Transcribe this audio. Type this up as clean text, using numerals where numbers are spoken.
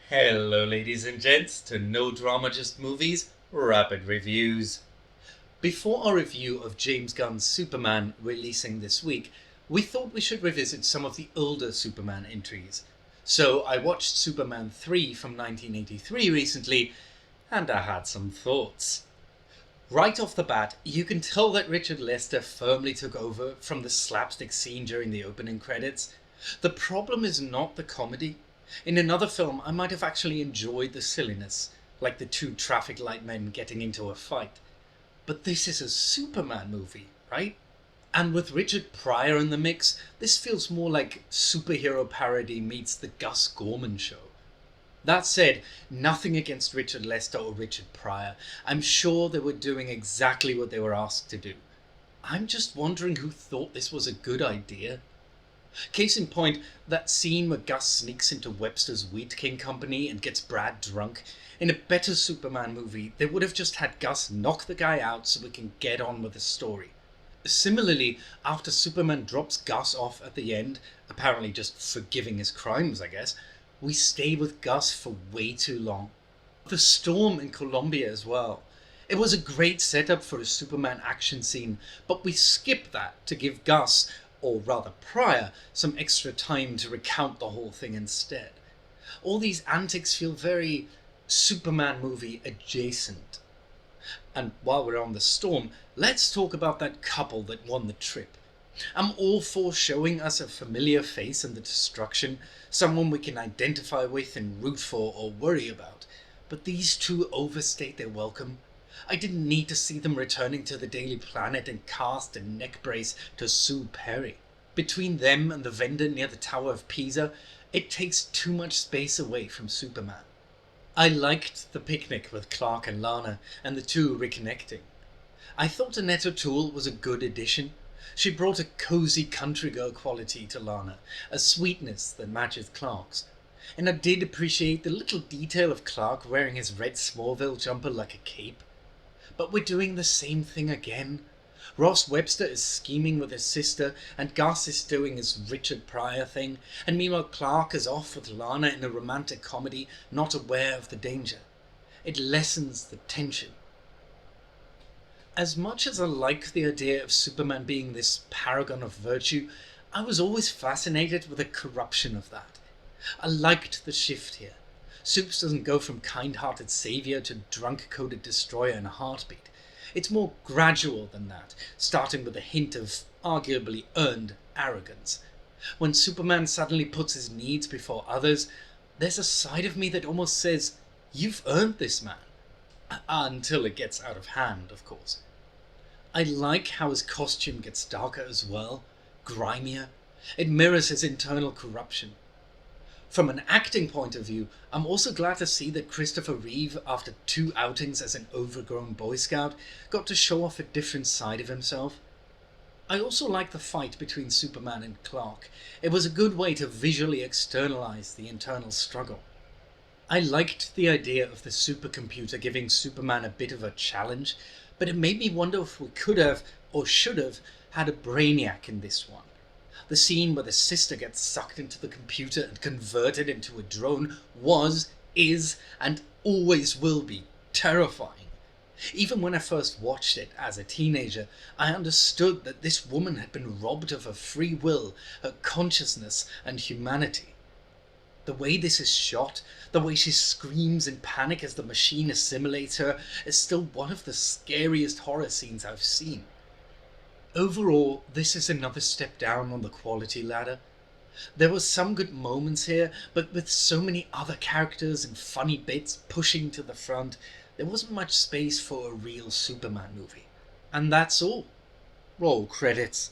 Hello ladies and gents to No Drama Just Movies Rapid Reviews. Before our review of James Gunn's Superman releasing this week, we thought we should revisit some of the older Superman entries. So I watched Superman 3 from 1983 recently, and I had some thoughts. Right off the bat, you can tell that Richard Lester firmly took over from the slapstick scene during the opening credits. The problem is not the comedy. In another film, I might have actually enjoyed the silliness, like the two traffic light men getting into a fight. But this is a Superman movie, right? And with Richard Pryor in the mix, this feels more like superhero parody meets the Gus Gorman show. That said, nothing against Richard Lester or Richard Pryor. I'm sure they were doing exactly what they were asked to do. I'm just wondering who thought this was a good idea. Case in point, that scene where Gus sneaks into Webster's Wheat King company and gets Brad drunk. In a better Superman movie, they would have just had Gus knock the guy out so we can get on with the story. Similarly, after Superman drops Gus off at the end, apparently just forgiving his crimes I guess, we stay with Gus for way too long. The storm in Colombia as well. It was a great setup for a Superman action scene, but we skip that to give Gus, or rather Pryor, some extra time to recount the whole thing instead. All these antics feel very Superman movie adjacent. And while we're on the storm, let's talk about that couple that won the trip. I'm all for showing us a familiar face in the destruction, someone we can identify with and root for or worry about, but these two overstayed their welcome. I didn't need to see them returning to the Daily Planet and cast a neck brace to Sue Perry. Between them and the vendor near the Tower of Pisa, it takes too much space away from Superman. I liked the picnic with Clark and Lana and the two reconnecting. I thought Annette O'Toole was a good addition. She brought a cozy country girl quality to Lana, a sweetness that matches Clark's. And I did appreciate the little detail of Clark wearing his red Smallville jumper like a cape. But we're doing the same thing again. Ross Webster is scheming with his sister, and Gus is doing his Richard Pryor thing, and meanwhile Clark is off with Lana in a romantic comedy, not aware of the danger. It lessens the tension. As much as I like the idea of Superman being this paragon of virtue, I was always fascinated with the corruption of that. I liked the shift here. Supes doesn't go from kind-hearted savior to drunk-coded destroyer in a heartbeat. It's more gradual than that, starting with a hint of arguably earned arrogance. When Superman suddenly puts his needs before others, there's a side of me that almost says, "You've earned this, man." Until it gets out of hand, of course. I like how his costume gets darker as well, grimier. It mirrors his internal corruption. From an acting point of view, I'm also glad to see that Christopher Reeve, after 2 outings as an overgrown Boy Scout, got to show off a different side of himself. I also like the fight between Superman and Clark. It was a good way to visually externalize the internal struggle. I liked the idea of the supercomputer giving Superman a bit of a challenge, but it made me wonder if we could have, or should have, had a brainiac in this one. The scene where the sister gets sucked into the computer and converted into a drone was, is, and always will be terrifying. Even when I first watched it as a teenager, I understood that this woman had been robbed of her free will, her consciousness, and humanity. The way this is shot, the way she screams in panic as the machine assimilates her, is still one of the scariest horror scenes I've seen. Overall, this is another step down on the quality ladder. There were some good moments here, but with so many other characters and funny bits pushing to the front, there wasn't much space for a real Superman movie. And that's all. Roll credits.